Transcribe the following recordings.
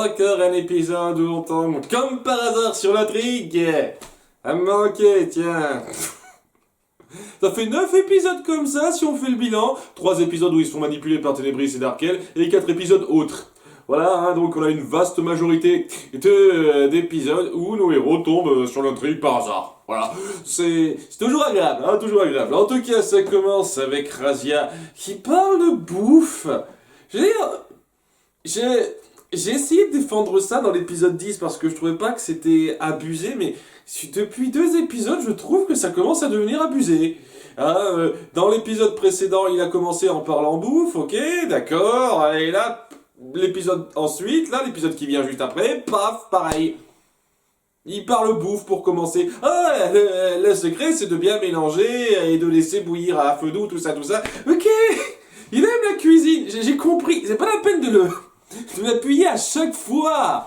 Encore un épisode où on tombe comme par hasard sur l'intrigue. À me manquer, tiens. Ça fait 9 épisodes comme ça si on fait le bilan. 3 épisodes où ils se font manipuler par Ténébris et Darkel et 4 épisodes autres. Voilà, hein, donc on a une vaste majorité d'épisodes où nos héros tombent sur l'intrigue par hasard. Voilà, c'est toujours agréable, hein, toujours agréable. En tout cas, ça commence avec Razia qui parle de bouffe. Je veux dire, j'ai essayé de défendre ça dans l'épisode 10 parce que je trouvais pas que c'était abusé, mais depuis 2 épisodes, je trouve que ça commence à devenir abusé. Hein, dans l'épisode précédent, il a commencé en parlant bouffe, ok, d'accord, et là, l'épisode ensuite, là, l'épisode qui vient juste après, paf, pareil. Il parle bouffe pour commencer. Ah, le secret, c'est de bien mélanger et de laisser bouillir à feu doux, tout ça, tout ça. Ok, il aime la cuisine, j'ai compris, c'est pas la peine de l'appuyer à chaque fois.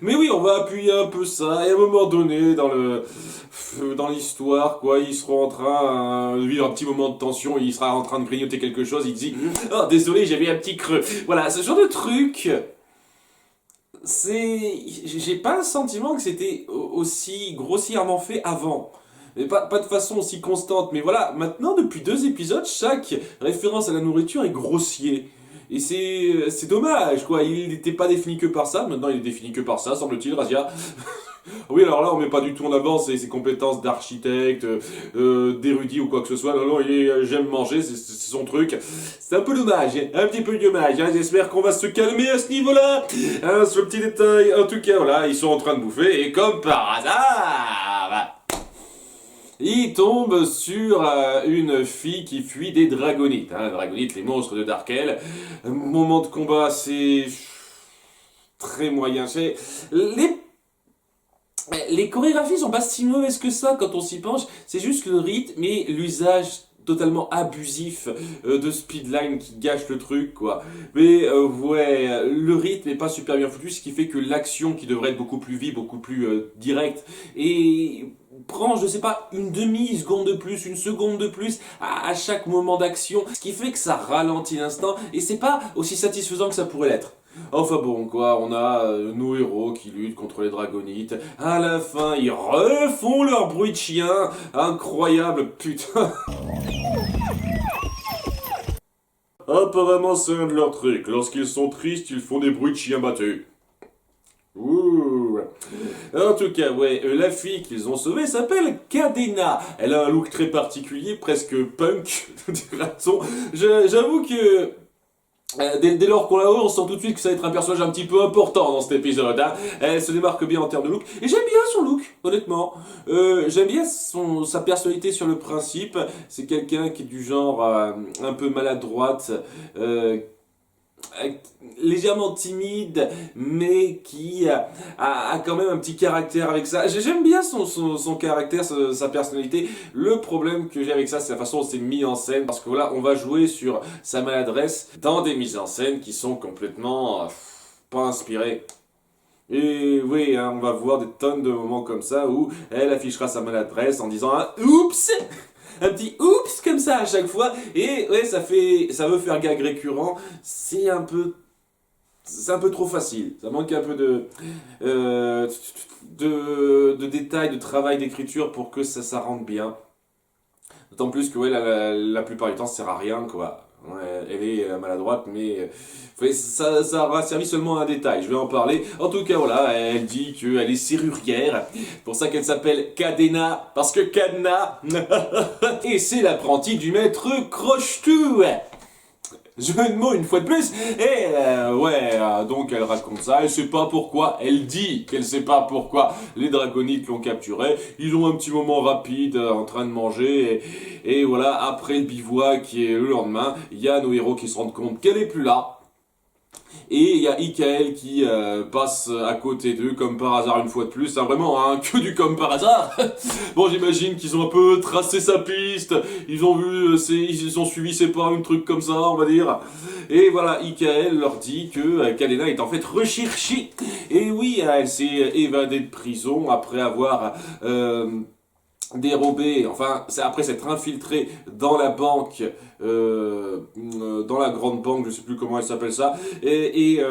Mais oui, on va appuyer un peu ça, et à un moment donné, dans l'histoire, quoi, ils seront en train de vivre un petit moment de tension, il sera en train de grignoter quelque chose, il dit « Oh, désolé, j'avais un petit creux. » Voilà, ce genre de truc, j'ai pas le sentiment que c'était aussi grossièrement fait avant. Mais pas de façon aussi constante, mais voilà, maintenant, depuis 2 épisodes, chaque référence à la nourriture est grossier. Et c'est dommage, quoi. Il n'était pas défini que par ça. Maintenant, il est défini que par ça, semble-t-il, Razia. Oui, alors là, on met pas du tout en avant ses compétences d'architecte, d'érudit ou quoi que ce soit. Non, non, j'aime manger, c'est son truc. C'est un peu dommage, un petit peu dommage. Hein. J'espère qu'on va se calmer à ce niveau-là. Hein, sur le petit détail. En tout cas, voilà, ils sont en train de bouffer. Et comme par hasard... il tombe sur une fille qui fuit des dragonites. Hein, dragonites, les monstres de Darkel. Moment de combat, c'est très moyen. Les chorégraphies sont pas si mauvaises que ça quand on s'y penche. C'est juste le rythme et l'usage totalement abusif de speedline qui gâche le truc, quoi. Mais ouais, le rythme est pas super bien foutu, ce qui fait que l'action qui devrait être beaucoup plus vive, beaucoup plus directe, et prend, je sais pas, une demi-seconde de plus, une seconde de plus à chaque moment d'action, ce qui fait que ça ralentit l'instant, et c'est pas aussi satisfaisant que ça pourrait l'être. Enfin bon, quoi, on a nos héros qui luttent contre les dragonites. À la fin, ils refont leur bruit de chien. Incroyable, putain. Apparemment, c'est un de leurs trucs. Lorsqu'ils sont tristes, ils font des bruits de chien battus. Ouh. En tout cas, ouais, la fille qu'ils ont sauvée s'appelle Cadena. Elle a un look très particulier, presque punk, dira-t-on. J'avoue que... dès lors qu'on la voit, on sent tout de suite que ça va être un personnage un petit peu important dans cet épisode. Hein. Elle se démarque bien en termes de look. Et j'aime bien son look, honnêtement. J'aime bien sa personnalité sur le principe. C'est quelqu'un qui est du genre un peu maladroite, légèrement timide, mais qui a quand même un petit caractère avec ça. J'aime bien son caractère, sa personnalité. Le problème que j'ai avec ça, c'est la façon dont c'est mis en scène, parce que voilà, on va jouer sur sa maladresse dans des mises en scène qui sont complètement pas inspirées. Et oui, hein, on va voir des tonnes de moments comme ça où elle affichera sa maladresse en disant un « Oups !» un petit oups comme ça à chaque fois, et ouais, ça veut faire gag récurrent, c'est un peu trop facile, ça manque un peu de détails, de travail d'écriture pour que ça rentre bien. D'autant plus que ouais, la plupart du temps ça sert à rien, quoi. Ouais, elle est maladroite, mais ça aura servi seulement à un détail, je vais en parler. En tout cas, voilà, elle dit qu'elle est serrurière, pour ça qu'elle s'appelle Cadena, parce que cadenas, et c'est l'apprenti du maître Crochetou. Jeu de mots une fois de plus, et donc elle raconte ça, elle sait pas pourquoi, elle dit qu'elle sait pas pourquoi les dragonites l'ont capturé, ils ont un petit moment rapide en train de manger, et voilà, après le bivouac qui est le lendemain, il y a nos héros qui se rendent compte qu'elle est plus là, et il y a Ikael qui passe à côté d'eux comme par hasard une fois de plus, hein, vraiment, hein, que du comme par hasard. Bon, j'imagine qu'ils ont un peu tracé sa piste, ils ont vu, ils ont suivi ses pas, un truc comme ça, on va dire. Et voilà, Ikael leur dit que Cadena est en fait recherchée. Et oui, elle s'est évadée de prison après avoir... dérobé, enfin, c'est après s'être infiltré dans la banque, dans la grande banque, je sais plus comment elle s'appelle ça, et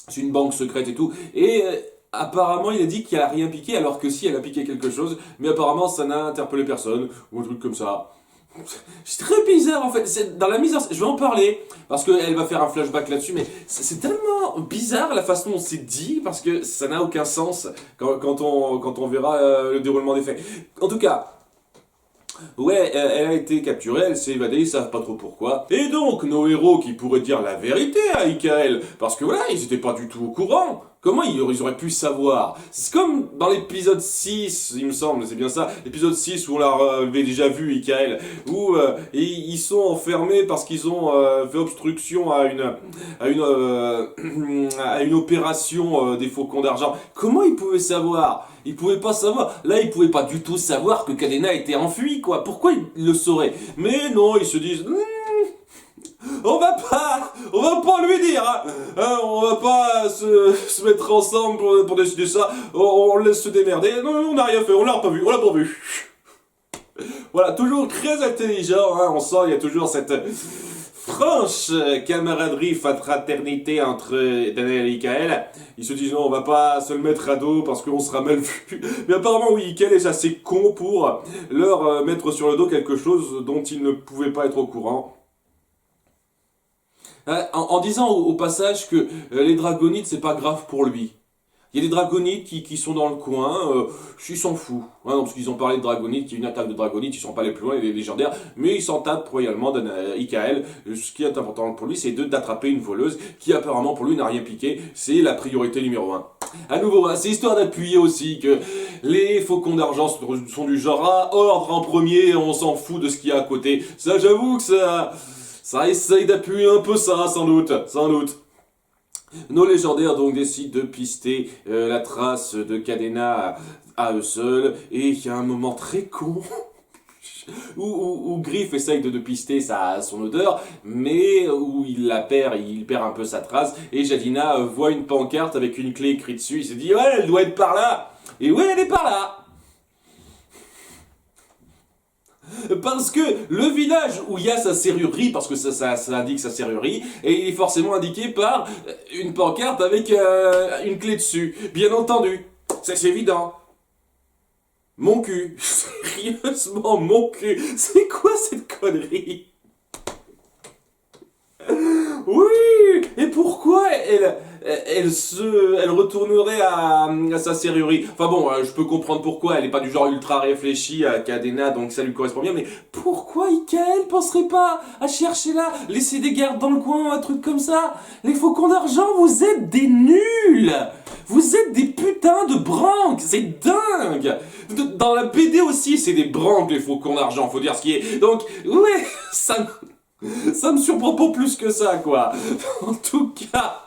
c'est une banque secrète et tout. Et apparemment, il a dit qu'il a rien piqué, alors que si, elle a piqué quelque chose. Mais apparemment, ça n'a interpellé personne, ou un truc comme ça. C'est très bizarre en fait, c'est dans la mise en scène, je vais en parler, parce qu'elle va faire un flashback là-dessus, mais c'est tellement bizarre la façon dont c'est dit, parce que ça n'a aucun sens quand on verra le déroulement des faits. En tout cas, ouais, elle a été capturée, elle s'est évadée, ils savent pas trop pourquoi. Et donc, nos héros qui pourraient dire la vérité à Ikael, parce que voilà, ils étaient pas du tout au courant. Comment ils auraient pu savoir? C'est comme dans l'épisode 6, il me semble, c'est bien ça, l'épisode 6 où on l'avait déjà vu, Ikael, où ils sont enfermés parce qu'ils ont fait obstruction à une opération des faucons d'argent. Comment ils pouvaient savoir? Ils pouvaient pas savoir. Là, ils pouvaient pas du tout savoir que Cadena était enfui, quoi. Pourquoi ils le sauraient? Mais non, ils se disent... on va pas lui dire, hein, on va pas se mettre ensemble pour décider ça, on laisse se démerder, non, on n'a rien fait, on l'a pas vu. Voilà, toujours très intelligent, hein, on sent, il y a toujours cette franche camaraderie, fraternité entre Daniel et Ikael. Ils se disent non, on va pas se le mettre à dos parce qu'on sera mal vu. Mais apparemment, oui, Ikael est assez con pour leur mettre sur le dos quelque chose dont ils ne pouvaient pas être au courant. En disant au passage que les dragonites, c'est pas grave pour lui. Il y a des dragonites qui sont dans le coin, ils s'en foutent. Hein, parce qu'ils ont parlé de dragonites, qu'il y a une attaque de dragonites, ils sont pas allés plus loin, les légendaires, mais ils s'en tapent royalement d'Ikael. Ce qui est important pour lui, c'est d'attraper une voleuse qui apparemment pour lui n'a rien piqué. C'est la priorité numéro 1. À nouveau, hein, c'est histoire d'appuyer aussi que les faucons d'argent sont du genre à ordre en premier, on s'en fout de ce qu'il y a à côté. Ça, j'avoue que ça essaye d'appuyer un peu ça, sans doute. Nos légendaires donc décident de pister la trace de Cadena à eux seuls, et il y a un moment très con où Griff essaye de pister son odeur, mais où il perd un peu sa trace, et Jadina voit une pancarte avec une clé écrite dessus, il se dit ouais, elle doit être par là, et ouais, elle est par là. Parce que le village où il y a sa serrurerie, parce que ça indique sa serrurerie, et il est forcément indiqué par une pancarte avec une clé dessus. Bien entendu, c'est évident. Mon cul. Sérieusement, mon cul. C'est quoi cette connerie? Oui. Et pourquoi elle retournerait à sa serrurerie? Enfin bon, je peux comprendre pourquoi, elle est pas du genre ultra réfléchie à Cadena, donc ça lui correspond bien, mais pourquoi Ikael penserait pas à chercher là, laisser des gardes dans le coin, un truc comme ça? Les faucons d'argent, vous êtes des nuls! Vous êtes des putains de branques, c'est dingue! Dans la BD aussi, c'est des branques les faucons d'argent, faut dire ce qui est. Donc, ouais, ça me surprend pas plus que ça, quoi. En tout cas...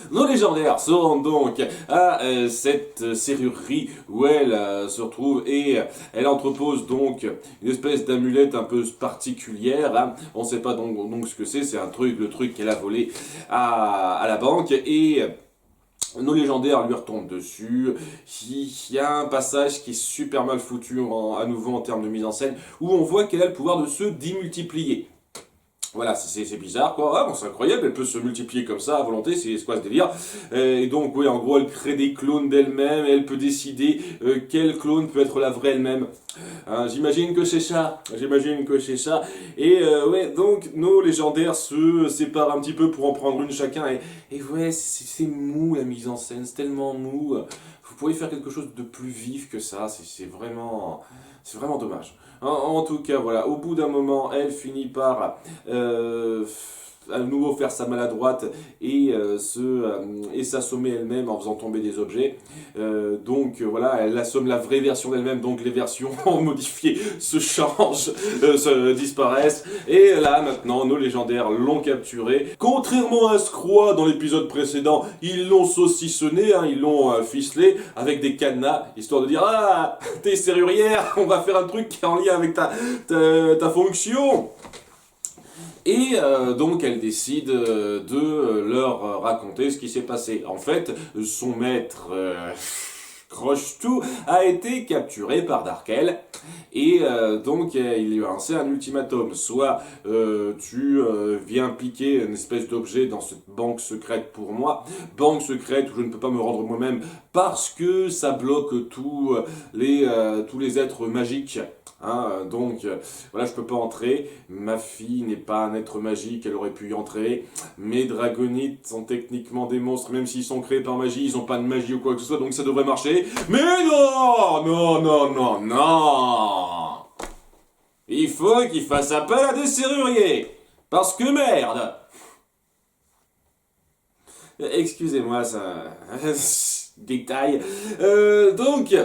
Nos légendaires se rendent donc à cette serrurerie où elle se retrouve, et elle entrepose donc une espèce d'amulette un peu particulière. Hein. On ne sait pas donc ce que c'est le truc qu'elle a volé à la banque, et nos légendaires lui retombent dessus. Il y a un passage qui est super mal foutu à nouveau en termes de mise en scène, où on voit qu'elle a le pouvoir de se démultiplier. Voilà, c'est bizarre, quoi. Ah, bon, c'est incroyable, elle peut se multiplier comme ça à volonté, c'est quoi ce délire? Et donc, oui, en gros, elle crée des clones d'elle-même, elle peut décider quel clone peut être la vraie elle-même. Hein, j'imagine que c'est ça. Et ouais, donc, nos légendaires se séparent un petit peu pour en prendre une chacun. Et ouais, c'est mou la mise en scène, c'est tellement mou. Vous pourriez faire quelque chose de plus vif que ça, c'est vraiment dommage. En tout cas, voilà, au bout d'un moment, elle finit par à nouveau faire sa maladroite et s'assommer elle-même en faisant tomber des objets. Donc voilà, elle assomme la vraie version d'elle-même, donc les versions modifiées se changent, disparaissent. Et là, maintenant, nos légendaires l'ont capturé. Contrairement à ce croix dans l'épisode précédent, ils l'ont saucissonné, hein, ils l'ont ficelé avec des cadenas, histoire de dire « Ah, t'es serrurière, on va faire un truc qui est en lien avec ta fonction !» Et donc elle décide de leur raconter ce qui s'est passé. En fait, son maître Crochetou a été capturé par Darkel et donc il lui a lancé un ultimatum. Soit tu viens piquer une espèce d'objet dans cette banque secrète pour moi, banque secrète où je ne peux pas me rendre moi-même parce que ça bloque tous les êtres magiques. Donc voilà, je peux pas entrer. Ma fille n'est pas un être magique, elle aurait pu y entrer. Mes dragonites sont techniquement des monstres, même s'ils sont créés par magie, ils ont pas de magie ou quoi que ce soit, donc ça devrait marcher. Mais non, non, non, non, non. Il faut qu'il fasse appel à des serruriers, parce que merde. Excusez-moi, ça détail. Donc.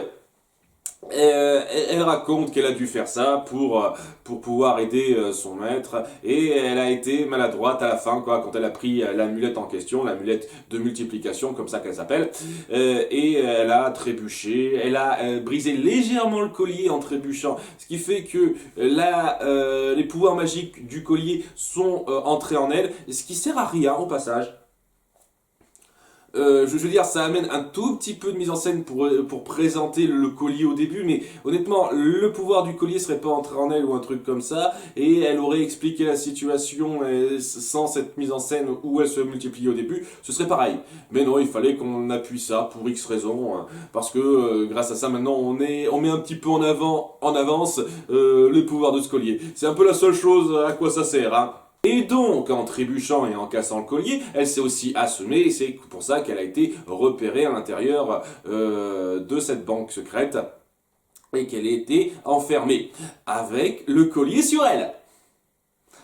Elle raconte qu'elle a dû faire ça pour pouvoir aider son maître et elle a été maladroite à la fin quand elle a pris l'amulette en question, l'amulette de multiplication comme ça qu'elle s'appelle, et elle a trébuché, elle a brisé légèrement le collier en trébuchant, ce qui fait que les pouvoirs magiques du collier sont entrés en elle, ce qui sert à rien au passage. Je veux dire, ça amène un tout petit peu de mise en scène pour présenter le collier au début, mais honnêtement, le pouvoir du collier serait pas entré en elle ou un truc comme ça, et elle aurait expliqué la situation sans cette mise en scène où elle se multipliait au début, ce serait pareil. Mais non, il fallait qu'on appuie ça pour X raisons, parce que grâce à ça, maintenant, on met un petit peu en avance les pouvoirs de ce collier. C'est un peu la seule chose à quoi ça sert, Et donc, en trébuchant et en cassant le collier, elle s'est aussi assommée, et c'est pour ça qu'elle a été repérée à l'intérieur de cette banque secrète, et qu'elle a été enfermée, avec le collier sur elle.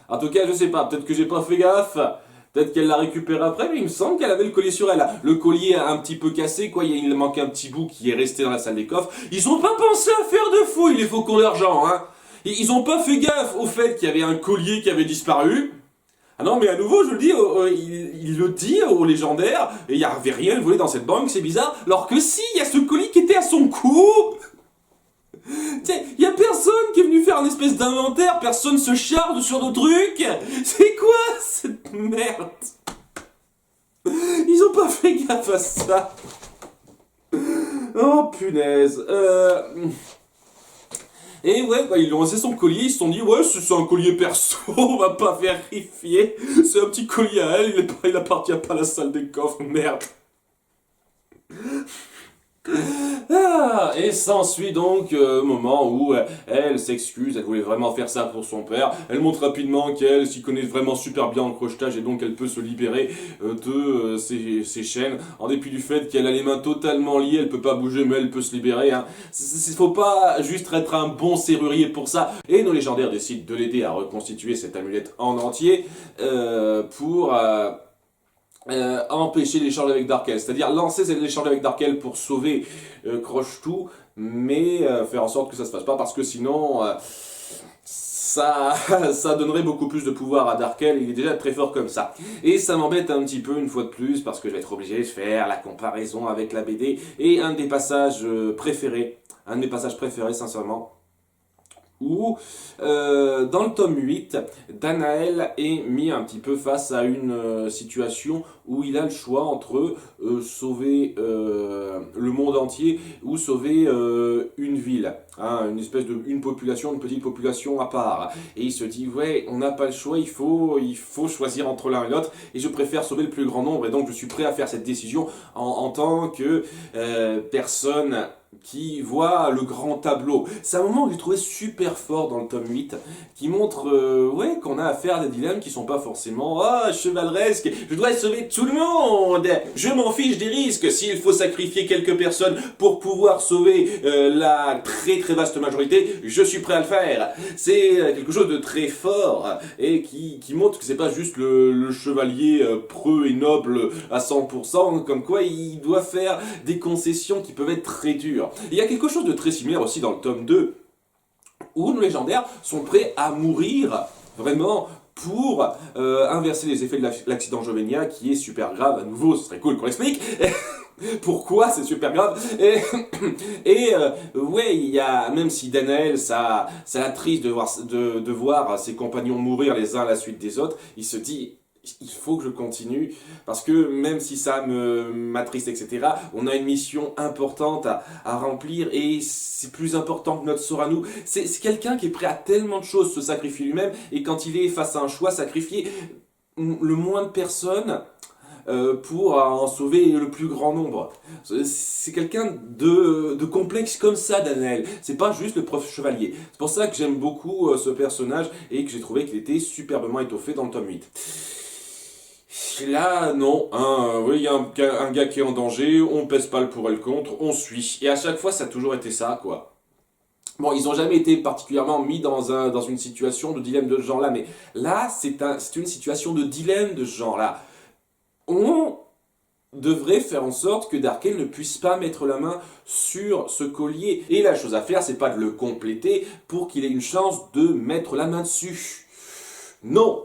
En tout cas, je sais pas, peut-être que j'ai pas fait gaffe, peut-être qu'elle l'a récupéré après, mais il me semble qu'elle avait le collier sur elle. Le collier a un petit peu cassé, quoi, il manque un petit bout qui est resté dans la salle des coffres. Ils ont pas pensé à faire de fouilles, les faucons d'argent, Ils ont pas fait gaffe au fait qu'il y avait un collier qui avait disparu. Ah non, mais à nouveau, je le dis, il le dit au légendaire, et il n'y avait rien volé dans cette banque, c'est bizarre, alors que si, il y a ce collier qui était à son cou. Tiens, il y a personne qui est venu faire une espèce d'inventaire, personne se charge sur nos trucs. C'est quoi cette merde? Ils ont pas fait gaffe à ça. Oh punaise. Et ouais, ils lui ont lancé son collier, ils se sont dit, ouais, c'est un collier perso, on va pas vérifier. C'est un petit collier à elle, il appartient pas à la salle des coffres, merde. Et s'ensuit donc moment où elle s'excuse, elle voulait vraiment faire ça pour son père. Elle montre rapidement qu'elle s'y connaît vraiment super bien en crochetage et donc elle peut se libérer de ses chaînes. En dépit du fait qu'elle a les mains totalement liées, elle peut pas bouger mais elle peut se libérer. Faut pas juste être un bon serrurier pour ça. Et nos légendaires décident de l'aider à reconstituer cette amulette en entier pour empêcher l'échange avec Darkel, c'est-à-dire lancer l'échange avec Darkel pour sauver Crochetou, mais faire en sorte que ça se fasse pas parce que sinon ça donnerait beaucoup plus de pouvoir à Darkel, il est déjà très fort comme ça. Et ça m'embête un petit peu une fois de plus parce que je vais être obligé de faire la comparaison avec la BD et un de mes passages préférés sincèrement, où dans le tome 8, Danaël est mis un petit peu face à une situation où il a le choix entre sauver le monde entier ou sauver une ville, une une petite population à part. Et il se dit, ouais, on n'a pas le choix, il faut choisir entre l'un et l'autre, et je préfère sauver le plus grand nombre, et donc je suis prêt à faire cette décision en tant que personne qui voit le grand tableau. C'est un moment que j'ai trouvé super fort dans le tome 8, qui montre qu'on a affaire à des dilemmes qui sont pas forcément chevaleresques, je dois sauver tout le monde, je m'en fiche des risques, s'il faut sacrifier quelques personnes pour pouvoir sauver la très très vaste majorité, je suis prêt à le faire. C'est quelque chose de très fort et qui montre que c'est pas juste le chevalier preux et noble à 100%, comme quoi il doit faire des concessions qui peuvent être très dures. Il y a quelque chose de très similaire aussi dans le tome 2, où nos légendaires sont prêts à mourir, vraiment, pour inverser les effets de l'accident Jovenia, qui est super grave. À nouveau, ce serait cool qu'on l'explique. Pourquoi c'est super grave. Ouais, il y a, même si Danaël, ça l'attriste de voir ses compagnons mourir les uns à la suite des autres, il se dit, il faut que je continue, parce que même si ça m'attriste, etc., on a une mission importante à remplir, et c'est plus important que notre sort à nous. C'est quelqu'un qui est prêt à tellement de choses, se sacrifier lui-même, et quand il est face à un choix, sacrifier le moins de personnes pour en sauver le plus grand nombre. C'est quelqu'un de complexe comme ça, Daniel. C'est pas juste le prof chevalier. C'est pour ça que j'aime beaucoup ce personnage et que j'ai trouvé qu'il était superbement étoffé dans le tome 8. Là, non, hein, oui, il y a un gars qui est en danger, on pèse pas le pour et le contre, on suit. Et à chaque fois, ça a toujours été ça, quoi. Bon, ils ont jamais été particulièrement mis dans une situation de dilemme de ce genre-là, mais là, c'est une situation de dilemme de ce genre-là. On devrait faire en sorte que Darkel ne puisse pas mettre la main sur ce collier. Et la chose à faire, c'est pas de le compléter pour qu'il ait une chance de mettre la main dessus. Non!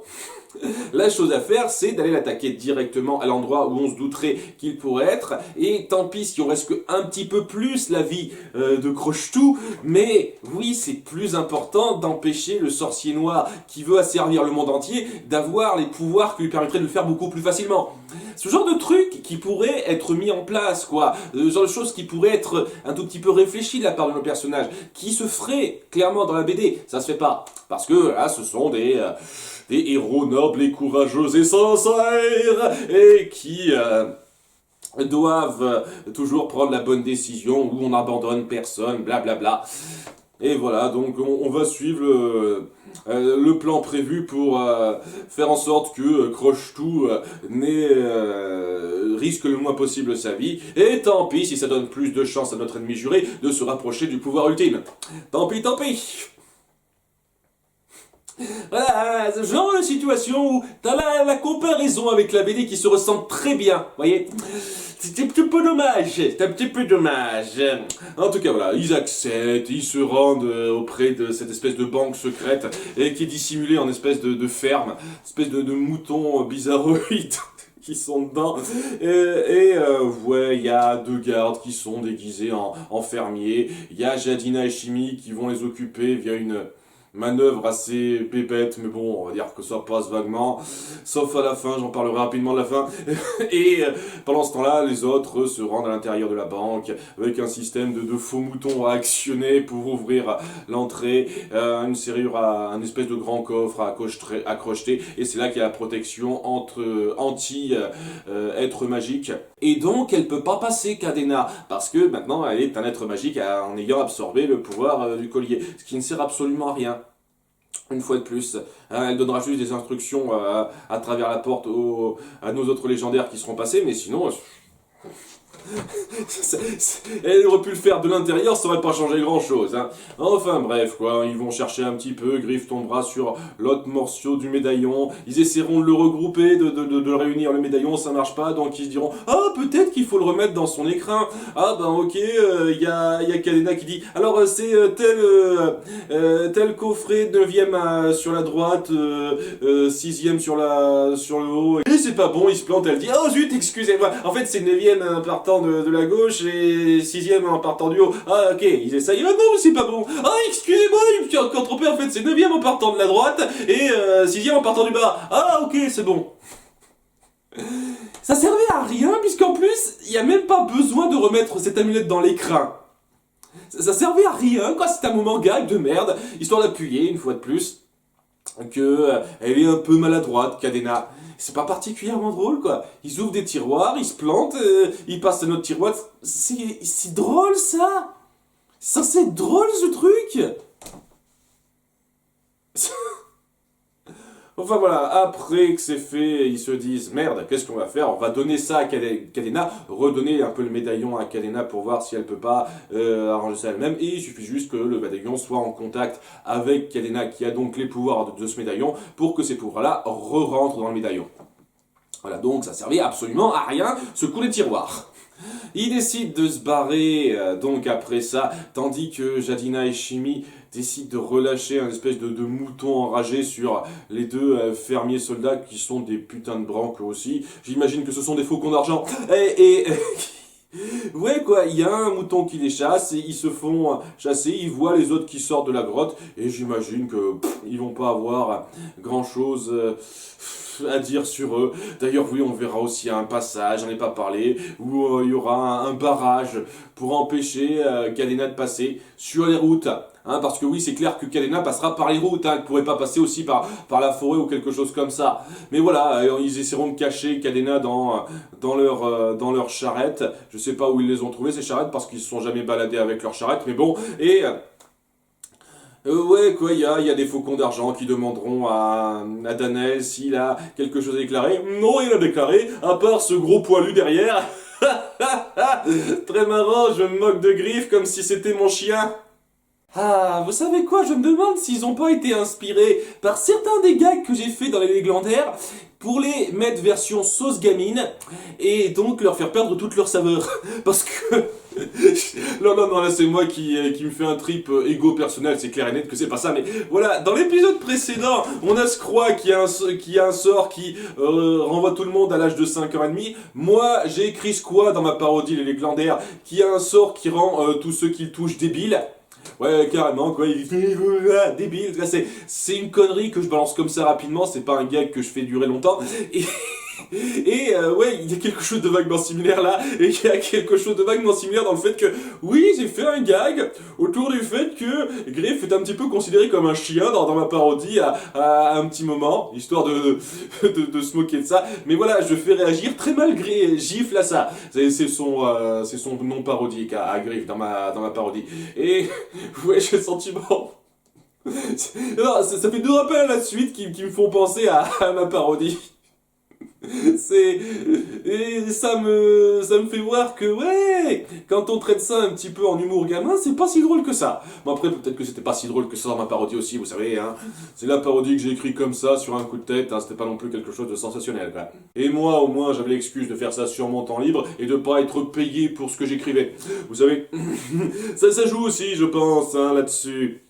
La chose à faire, c'est d'aller l'attaquer directement à l'endroit où on se douterait qu'il pourrait être, et tant pis si on reste un petit peu plus la vie de Crochetou, mais oui, c'est plus important d'empêcher le sorcier noir qui veut asservir le monde entier d'avoir les pouvoirs qui lui permettraient de le faire beaucoup plus facilement. Ce genre de truc qui pourrait être mis en place, quoi. Ce genre de choses qui pourraient être un tout petit peu réfléchies de la part de nos personnages, qui se feraient clairement dans la BD. Ça se fait pas. Parce que là, ce sont des héros nobles et courageux et sincères, et qui doivent toujours prendre la bonne décision, où on n'abandonne personne, blablabla. Et voilà, donc on va suivre le plan prévu pour faire en sorte que Crochetou risque le moins possible sa vie, et tant pis si ça donne plus de chance à notre ennemi juré de se rapprocher du pouvoir ultime. Tant pis, tant pis. Voilà, ce genre de situation où t'as la comparaison avec la BD qui se ressemble très bien, voyez. C'est un petit peu dommage, c'est un petit peu dommage. En tout cas, voilà, ils acceptent, ils se rendent auprès de cette espèce de banque secrète et qui est dissimulée en espèce de ferme, espèce de moutons bizarroïdes qui sont dedans. Ouais, il y a deux gardes qui sont déguisés en fermiers. Il y a Jadina et Chimie qui vont les occuper via une manœuvre assez pépette, mais bon, on va dire que ça passe vaguement, sauf à la fin, j'en parlerai rapidement de la fin, et pendant ce temps-là, les autres se rendent à l'intérieur de la banque, avec un système de faux moutons à actionner pour ouvrir l'entrée, une serrure à un espèce de grand coffre à crocheter, et c'est là qu'il y a la protection anti-être magique. Et donc, elle peut pas passer Cadena, parce que maintenant, elle est un être magique en ayant absorbé le pouvoir du collier, ce qui ne sert absolument à rien. Une fois de plus, elle donnera juste des instructions à travers la porte à nos autres légendaires qui seront passés, mais sinon, elle aurait pu le faire de l'intérieur, ça aurait pas changé grand chose, hein. Enfin bref, quoi, ils vont chercher un petit peu, Griffe tombera sur l'autre morceau du médaillon, ils essaieront de le regrouper, de réunir le médaillon, ça marche pas, donc ils se diront, ah, peut-être qu'il faut le remettre dans son écrin. Ah ben ok, y a Cadena qui dit, alors c'est tel coffret 9ème sur la droite, 6ème sur le haut, et c'est pas bon, il se plante, elle dit, oh zut, excusez-moi, en fait c'est 9ème partant de la gauche et 6ème en partant du haut. Ah ok, ils essayent, ah non c'est pas bon, ah excusez-moi, je me suis encore trompé, en fait c'est 9ème en partant de la droite et 6ème en partant du bas. Ah ok, c'est bon. Ça servait à rien puisqu'en plus, il n'y a même pas besoin de remettre cette amulette dans l'écrin. Ça servait à rien, quoi, c'est un moment gag de merde, histoire d'appuyer une fois de plus que elle est un peu maladroite, Cadena. C'est pas particulièrement drôle, quoi. Ils ouvrent des tiroirs, ils se plantent, ils passent à notre tiroir. C'est drôle, ça. Ça, c'est drôle, ce truc. Enfin voilà, après que c'est fait, ils se disent, merde, qu'est-ce qu'on va faire? On va donner ça à Cadena, redonner un peu le médaillon à Cadena pour voir si elle peut pas arranger ça elle-même, et il suffit juste que le médaillon soit en contact avec Cadena, qui a donc les pouvoirs de ce médaillon, pour que ces pouvoirs-là re-rentrent dans le médaillon. Voilà, donc ça servait absolument à rien, ce coup de tiroir. Ils décident de se barrer, donc après ça, tandis que Jadina et Chimie décident de relâcher un espèce de mouton enragé sur les deux fermiers soldats qui sont des putains de branques aussi. J'imagine que ce sont des faucons d'argent. Ouais, quoi, il y a un mouton qui les chasse et ils se font chasser, ils voient les autres qui sortent de la grotte et j'imagine que ils vont pas avoir grand chose à dire sur eux. D'ailleurs, oui, on verra aussi un passage, j'en ai pas parlé, où il y aura un barrage pour empêcher Cadena de passer sur les routes. Hein, parce que oui, c'est clair que Cadena passera par les routes, hein, elle ne pourrait pas passer aussi par la forêt ou quelque chose comme ça. Mais voilà, ils essaieront de cacher Cadena dans leur charrette. Je sais pas où ils les ont trouvées ces charrettes parce qu'ils se sont jamais baladés avec leurs charrettes, mais bon. Et ouais, quoi, il y a des faucons d'argent qui demanderont à Danaël s'il a quelque chose à déclarer. Non, il a déclaré, à part ce gros poilu derrière. Très marrant, je me moque de Griff comme si c'était mon chien. Ah, vous savez quoi, je me demande s'ils ont pas été inspirés par certains des gags que j'ai fait dans les Léglandaires pour les mettre version sauce gamine et donc leur faire perdre toute leur saveur. Parce que... non, là c'est moi qui me fait un trip égo personnel, c'est clair et net que c'est pas ça, mais voilà, dans l'épisode précédent, on a Scroix qui a un sort qui renvoie tout le monde à l'âge de 5 ans et demi. Moi, j'ai écrit Scroix dans ma parodie Les Léglandaires, qui a un sort qui rend tous ceux qui le touchent débiles. Ouais, carrément, quoi, il fait débile. C'est une connerie que je balance comme ça rapidement, c'est pas un gag que je fais durer longtemps. Ouais, il y a quelque chose de vaguement similaire là, et il y a quelque chose de vaguement similaire dans le fait que, oui, j'ai fait un gag autour du fait que Griff est un petit peu considéré comme un chien dans ma parodie à un petit moment, histoire de se moquer de ça. Mais voilà, je fais réagir très mal Gifle à ça. C'est son nom parodique à Griff dans ma parodie. Et, ouais, j'ai le sentiment... Non, ça fait deux rappels à la suite qui me font penser à ma parodie. Et ça me fait voir que ouais, quand on traite ça un petit peu en humour gamin, c'est pas si drôle que ça. Bon après peut-être que c'était pas si drôle que ça dans ma parodie aussi, vous savez, hein. C'est la parodie que j'ai écrit comme ça sur un coup de tête, hein, c'était pas non plus quelque chose de sensationnel, quoi. Et moi au moins j'avais l'excuse de faire ça sur mon temps libre et de pas être payé pour ce que j'écrivais. Vous savez, ça joue aussi je pense, hein, là-dessus.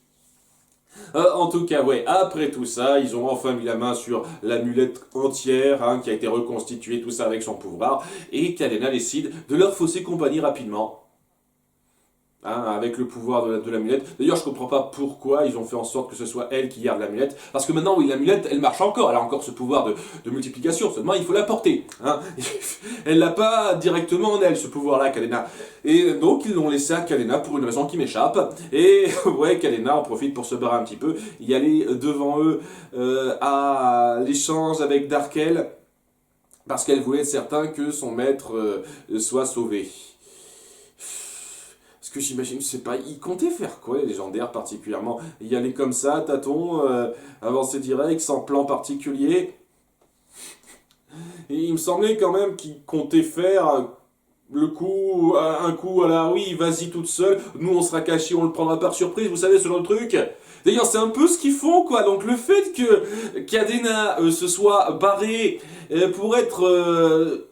En tout cas, ouais, après tout ça, ils ont enfin mis la main sur l'amulette entière, hein, qui a été reconstituée, tout ça avec son pouvoir, et Cadena décide de leur fausser compagnie rapidement. Hein, avec le pouvoir de l'amulette. D'ailleurs, je comprends pas pourquoi ils ont fait en sorte que ce soit elle qui garde l'amulette. Parce que maintenant, oui, l'amulette, elle marche encore. Elle a encore ce pouvoir de multiplication. Seulement, il faut la porter. Hein. Elle l'a pas directement en elle, ce pouvoir-là, Cadena. Et donc, ils l'ont laissé à Cadena pour une raison qui m'échappe. Et ouais, Cadena en profite pour se barrer un petit peu. Y aller devant eux à l'échange avec Darkel. Parce qu'elle voulait être certain que son maître soit sauvé. Ce que j'imagine, je sais pas, ils comptaient faire quoi, les légendaires particulièrement? Y aller comme ça, tâton, avancer direct, sans plan particulier. Et il me semblait quand même qu'ils comptaient faire un coup à la oui, vas-y toute seule, nous on sera cachés, on le prendra par surprise, vous savez, ce genre de truc. D'ailleurs, c'est un peu ce qu'ils font, quoi. Donc le fait que Cadena se soit barré pour être...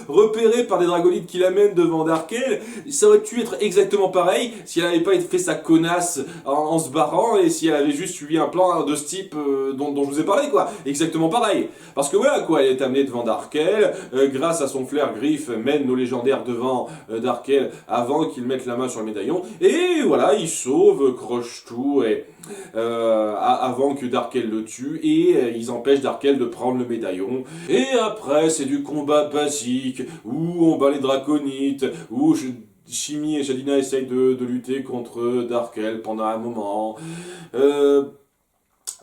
repérée par des dragonites qui l'amènent devant Darkel, ça aurait pu être exactement pareil si elle n'avait pas fait sa connasse en se barrant et si elle avait juste suivi un plan de ce type dont je vous ai parlé, quoi. Exactement pareil. Parce que voilà, quoi, elle est amenée devant Darkel, grâce à son flair Griff, mène nos légendaires devant Darkel avant qu'il mette la main sur le médaillon, et voilà, il sauve, croche tout, et avant que Darkel le tue, et ils empêchent Darkel de prendre le médaillon. Et après, c'est du combat basique, où on bat les draconites, où Shimi et Shadina essayent de lutter contre Darkel pendant un moment.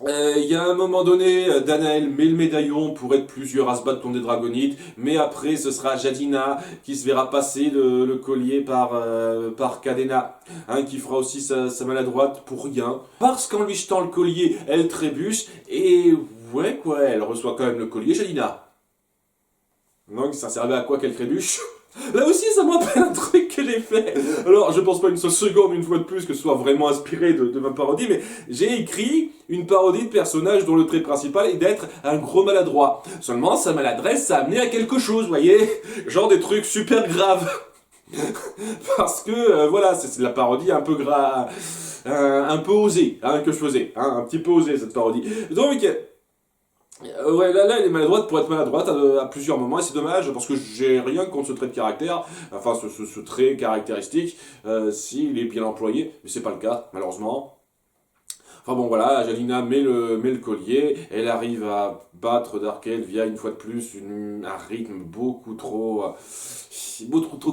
Il y a un moment donné, Danaël met le médaillon pour être plusieurs à se battre contre des dragonites, mais après ce sera Jadina qui se verra passer le collier par Cadena, hein, qui fera aussi sa maladroite pour rien, parce qu'en lui jetant le collier, elle trébuche, et ouais quoi, elle reçoit quand même le collier, Jadina. Donc ça servait à quoi qu'elle trébuche? Là aussi, ça me rappelle un truc que j'ai fait. Alors, je pense pas une seule seconde, une fois de plus, que ce soit vraiment inspiré de ma parodie, mais j'ai écrit une parodie de personnage dont le trait principal est d'être un gros maladroit. Seulement, sa maladresse, ça a amené à quelque chose, vous voyez? Genre des trucs super graves. Parce que, voilà, c'est de la parodie un peu un peu osée, hein, que je faisais. Hein, un petit peu osée, cette parodie. Donc... Ouais, là, elle est maladroite pour être maladroite à plusieurs moments, et c'est dommage, parce que j'ai rien contre ce trait de caractère, enfin, ce trait caractéristique, s'il est bien employé, mais c'est pas le cas, malheureusement. Enfin bon, voilà, Jalina met le collier, elle arrive à battre Darkel via, une fois de plus, un rythme beaucoup trop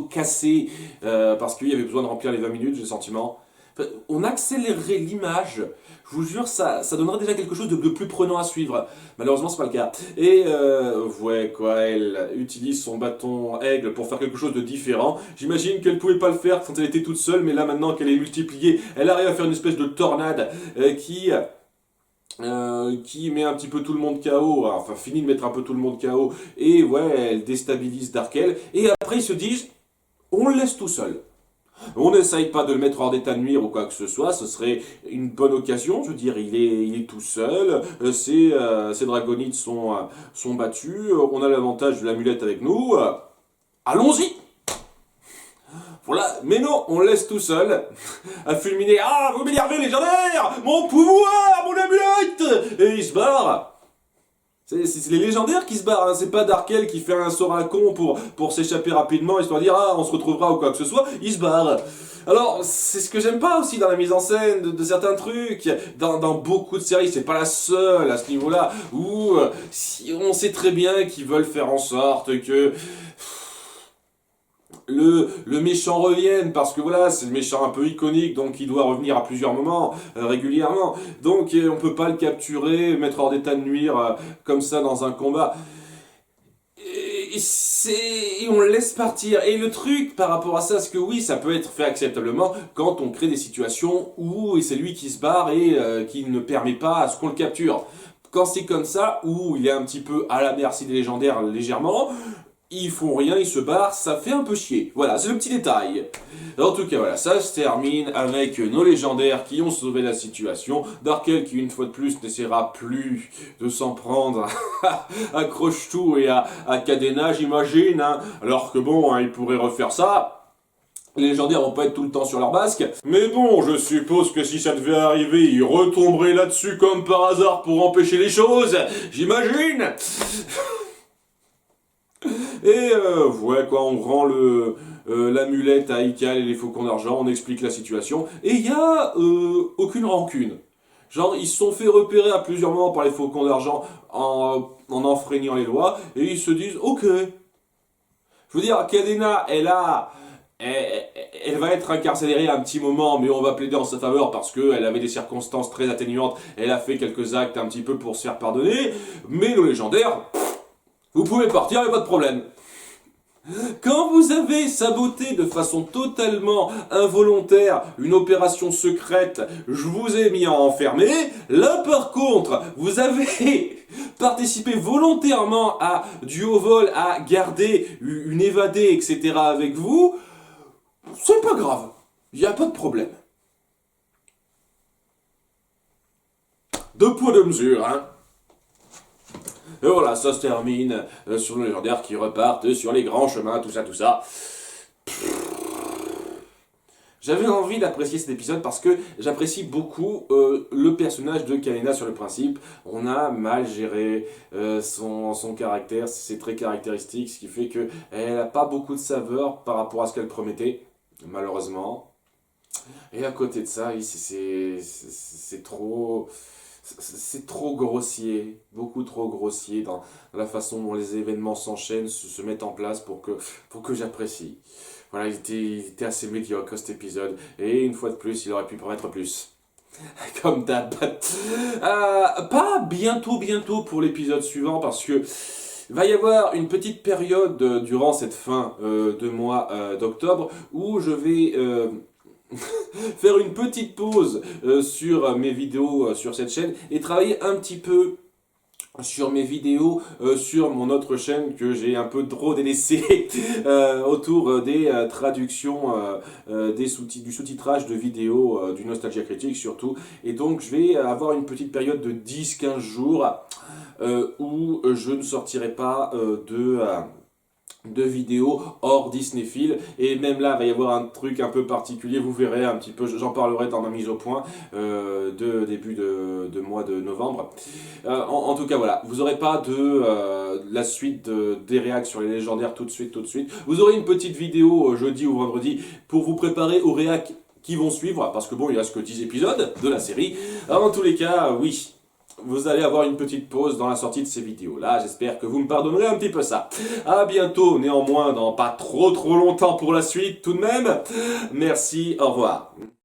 cassé, parce qu'il y avait besoin de remplir les 20 minutes, j'ai le sentiment. Enfin, on accélérerait l'image, je vous jure, ça donnerait déjà quelque chose de plus prenant à suivre. Malheureusement, c'est pas le cas. Et, ouais, quoi, elle utilise son bâton aigle pour faire quelque chose de différent. J'imagine qu'elle pouvait pas le faire quand elle était toute seule, mais là, maintenant qu'elle est multipliée, elle arrive à faire une espèce de tornade qui met un petit peu tout le monde KO, enfin finit de mettre un peu tout le monde KO, et ouais, elle déstabilise Darkel, et après ils se disent, on le laisse tout seul. On n'essaye pas de le mettre hors d'état de nuire ou quoi que ce soit, ce serait une bonne occasion, je veux dire, il est tout seul, ses dragonites sont battus, on a l'avantage de l'amulette avec nous, allons-y. Voilà, mais non, on le laisse tout seul, à fulminer, ah, vous m'énervez légendaire, mon pouvoir, mon amulette, et il se barre. C'est les légendaires qui se barrent, hein. C'est pas Darkel qui fait un sort à con pour s'échapper rapidement, histoire de dire ah on se retrouvera ou quoi que ce soit, il se barre. Alors c'est ce que j'aime pas aussi dans la mise en scène de certains trucs, dans beaucoup de séries, c'est pas la seule à ce niveau-là, où si on sait très bien qu'ils veulent faire en sorte que le méchant revienne, parce que voilà, c'est le méchant un peu iconique, donc il doit revenir à plusieurs moments, régulièrement. Donc on peut pas le capturer, mettre hors d'état de nuire comme ça dans un combat. Et on le laisse partir. Et le truc par rapport à ça, c'est que oui, ça peut être fait acceptablement quand on crée des situations où c'est lui qui se barre et qui ne permet pas à ce qu'on le capture. Quand c'est comme ça, où il est un petit peu à la merci des légendaires légèrement, ils font rien, ils se barrent, ça fait un peu chier. Voilà, c'est le petit détail. En tout cas, voilà, ça se termine avec nos légendaires qui ont sauvé la situation. Darkel qui, une fois de plus, n'essaiera plus de s'en prendre à Crochetou et à Cadena, j'imagine. Hein. Alors que bon, hein, il pourrait refaire ça. Les légendaires vont pas être tout le temps sur leur basque. Mais bon, je suppose que si ça devait arriver, ils retomberaient là-dessus comme par hasard pour empêcher les choses. J'imagine. Et ouais quoi, on rend l'amulette à Ikal et les faucons d'argent, on explique la situation, et il y a aucune rancune. Genre, ils se sont fait repérer à plusieurs moments par les faucons d'argent en enfreignant les lois, et ils se disent, ok. Je veux dire, Cadena, elle va être incarcérée un petit moment, mais on va plaider en sa faveur parce qu'elle avait des circonstances très atténuantes, elle a fait quelques actes un petit peu pour se faire pardonner, mais le légendaire, vous pouvez partir, il n'y a pas de problème. Quand vous avez saboté de façon totalement involontaire une opération secrète, je vous ai mis à enfermer. Là par contre, vous avez participé volontairement à du haut vol, à garder une évadée, etc. avec vous. C'est pas grave, il n'y a pas de problème. Deux poids deux mesures, hein. Et voilà, ça se termine sur le légendaire qui repartent sur les grands chemins, tout ça, tout ça. J'avais envie d'apprécier cet épisode parce que j'apprécie beaucoup le personnage de Kalena sur le principe. On a mal géré son caractère, c'est très caractéristique, ce qui fait qu'elle n'a pas beaucoup de saveur par rapport à ce qu'elle promettait, malheureusement. Et à côté de ça, c'est trop... C'est trop grossier, beaucoup trop grossier dans la façon dont les événements s'enchaînent, se mettent en place pour que j'apprécie. Voilà, il était assez médiocre cet épisode, et une fois de plus, il aurait pu promettre plus. Comme d'hab. Pas bientôt pour l'épisode suivant, parce que va y avoir une petite période durant cette fin de mois d'octobre où je vais faire une petite pause sur mes vidéos sur cette chaîne et travailler un petit peu sur mes vidéos sur mon autre chaîne que j'ai un peu trop délaissé autour des traductions du sous-titrage de vidéos du Nostalgia Critique surtout, et donc je vais avoir une petite période de 10-15 jours où je ne sortirai pas de vidéos hors Disneyfile, et même là il va y avoir un truc un peu particulier, vous verrez un petit peu, j'en parlerai dans ma mise au point de début de mois de novembre. En tout cas voilà, vous aurez pas la suite des réacs sur les légendaires tout de suite, vous aurez une petite vidéo jeudi ou vendredi pour vous préparer aux réacs qui vont suivre, parce que bon il reste que 10 épisodes de la série. Alors, en tous les cas, oui, vous allez avoir une petite pause dans la sortie de ces vidéos-là. J'espère que vous me pardonnerez un petit peu ça. À bientôt, néanmoins, dans pas trop longtemps pour la suite tout de même. Merci, au revoir.